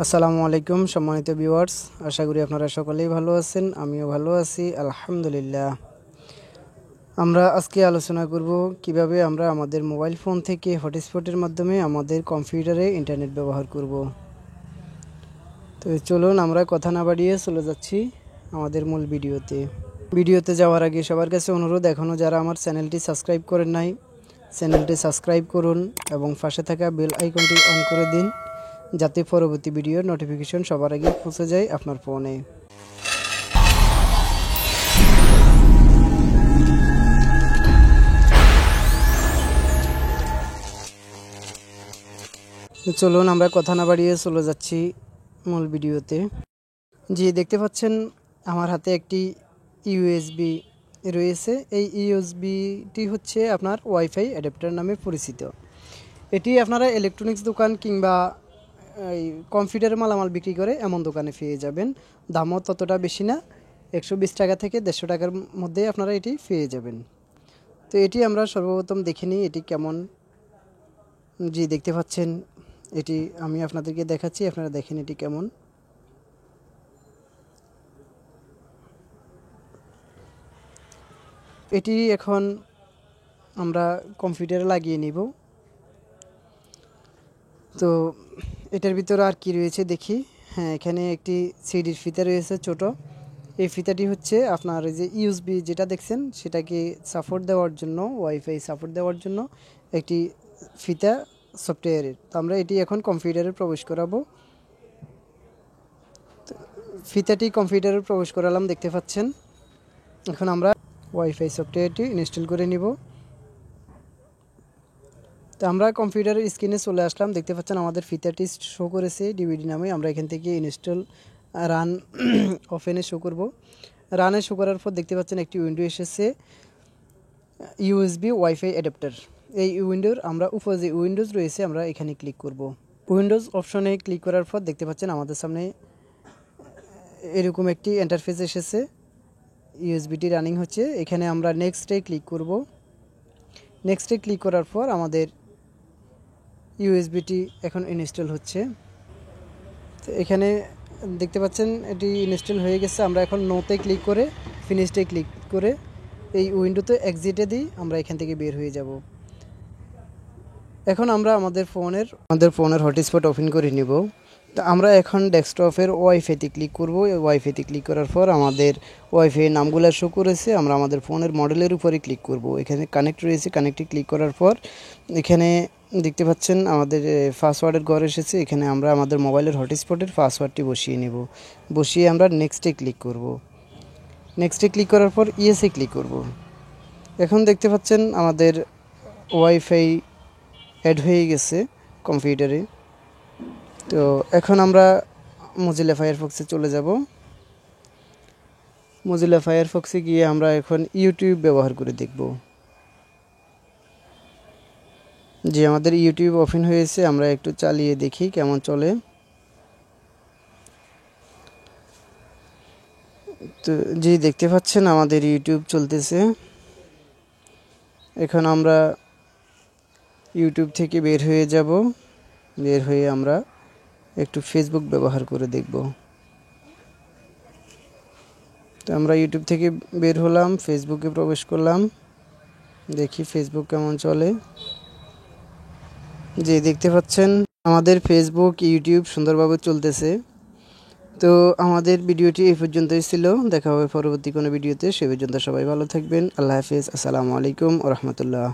আসসালামু আলাইকুম সম্মানিত ভিউয়ার্স, আশা করি আপনারা সকলেই ভালো আছেন। আমিও ভালো আছি আলহামদুলিল্লাহ। আমরা আজকে আলোচনা করব কিভাবে আমরা আমাদের মোবাইল ফোন থেকে হটস্পটের মাধ্যমে আমাদের কম্পিউটারে ইন্টারনেট ব্যবহার করব। তো চলুন আমরা কথা না বাড়িয়ে চলে যাচ্ছি আমাদের মূল ভিডিওতে যাওয়ার আগে সবার কাছে অনুরোধ, এখনও যারা আমার চ্যানেলটি সাবস্ক্রাইব করেন নাই চ্যানেলটি সাবস্ক্রাইব করুন এবং পাশে থাকা বেল আইকনটি অন করে দিন, যাতে পরবর্তী ভিডিওর নোটিফিকেশন সবার আগে পৌঁছে যায় আপনার ফোনে। চলুন আমরা কথা না বাড়িয়ে চলে যাচ্ছি মূল ভিডিওতে। জি, দেখতে পাচ্ছেন আমার হাতে একটি ইউএসবি রয়েছে। এই ইউএসবিটি হচ্ছে আপনার ওয়াইফাই অ্যাডাপ্টার নামে পরিচিত। এটি আপনারা ইলেকট্রনিক্স দোকান কিংবা এই কম্পিউটারের মালামাল বিক্রি করে এমন দোকানে পেয়ে যাবেন। দামও ততটা বেশি না, 120 টাকা থেকে 150 টাকার মধ্যে আপনারা এটি পেয়ে যাবেন। তো এটি আমরা সর্বপ্রথম দেখে নিই এটি কেমন। জি, দেখতে পাচ্ছেন এটি আমি আপনাদেরকে দেখাচ্ছি, আপনারা দেখেন এটি কেমন। এটি এখন আমরা কম্পিউটারে লাগিয়ে নিব। তো এটার ভিতরে আর কি রয়েছে দেখি। হ্যাঁ, এখানে একটি সিডির ফিতা রয়েছে ছোট। এই ফিতাটি হচ্ছে আপনার এই যে ইউএসবি যেটা দেখছেন সেটাকে সাপোর্ট দেওয়ার জন্য, ওয়াইফাই সাপোর্ট দেওয়ার জন্য একটি ফিতা সফটওয়্যারের। তো আমরা এটি এখন কম্পিউটারে প্রবেশ করাবো। ফিতাটি কম্পিউটারে প্রবেশ করালাম, দেখতে পাচ্ছেন। এখন আমরা ওয়াইফাই সফটওয়্যারটি ইনস্টল করে নিব। তো আমরা কম্পিউটারের স্ক্রিনে চলে আসলাম, দেখতে পাচ্ছেন আমাদের ফিতারটি শো করেছে ডিভিডি নামে। আমরা এখান থেকে ইনস্টল রান ওপেনে শো করব। রানে শো করার পর দেখতে পাচ্ছেন একটি উইন্ডো এসেছে, ইউএসবি ওয়াইফাই অ্যাডাপ্টার। এই উইন্ডোর আমরা উপরে যে উইন্ডোজ রয়েছে আমরা এখানে ক্লিক করব। উইন্ডোজ অপশনে ক্লিক করার পর দেখতে পাচ্ছেন আমাদের সামনে এরকম একটি ইন্টারফেস এসেছে। ইউএসবিটি রানিং হচ্ছে। এখানে আমরা নেক্সটে ক্লিক করব। নেক্সটে ক্লিক করার পর আমাদের ইউএসবিটি এখন ইনস্টল হচ্ছে। তো এখানে দেখতে পাচ্ছেন এটি ইনস্টল হয়ে গেছে। আমরা এখন নোতে ক্লিক করে ফিনিশে ক্লিক করে এই উইন্ডোতে এক্সিটে দিই, আমরা এখান থেকে বের হয়ে যাব। এখন আমরা আমাদের ফোনের হটস্পট ওপেন করে নিব। তো আমরা এখন ডেস্কটপের ওয়াইফাইতে ক্লিক করব। ওয়াইফাইতে ক্লিক করার পর আমাদের ওয়াইফাই নামগুলো শো করেছে, আমরা আমাদের ফোনের মডেলের উপরে ক্লিক করব। এখানে কানেক্ট রয়েছে, কানেক্টে ক্লিক করার পর এখানে দেখতে পাচ্ছেন আমাদের পাসওয়ার্ডের ঘর এসেছে। এখানে আমরা আমাদের মোবাইলের হটস্পটের পাসওয়ার্ডটি বসিয়ে নেব। বসিয়ে আমরা নেক্সটে ক্লিক করব। নেক্সটে ক্লিক করার পর ইয়েসে ক্লিক করব। এখন দেখতে পাচ্ছেন আমাদের ওয়াইফাই অ্যাড হয়ে গেছে কম্পিউটারে। তো এখন আমরা মজিলা ফায়ারফক্সে চলে যাব। মজিলা ফায়ারফক্সে গিয়ে আমরা এখন ইউটিউব ব্যবহার করে দেখব। যে আমাদের ইউটিউব ওপেন হয়েছে, আমরা একটু চালিয়ে দেখি কেমন চলে। তো জি, দেখতে পাচ্ছেন আমাদের ইউটিউব চলতেছে। এখন আমরা ইউটিউব থেকে বের হয়ে যাব। বের হয়ে আমরা একটু ফেসবুক ব্যবহার করে দেখব। তো আমরা ইউটিউব থেকে বের হলাম, ফেসবুকে প্রবেশ করলাম, দেখি ফেসবুক কেমন চলে। যে দেখতে পাচ্ছেন আমাদের ফেসবুক ইউটিউব সুন্দরভাবে চলতেছে। তো আমাদের ভিডিওটি এই পর্যন্তই ছিল। দেখা হবে পরবর্তী কোনো ভিডিওতে। সে পর্যন্ত সবাই ভালো থাকবেন। আল্লাহ হাফেজ। আসসালামু আলাইকুম ওয়া রাহমাতুল্লাহ।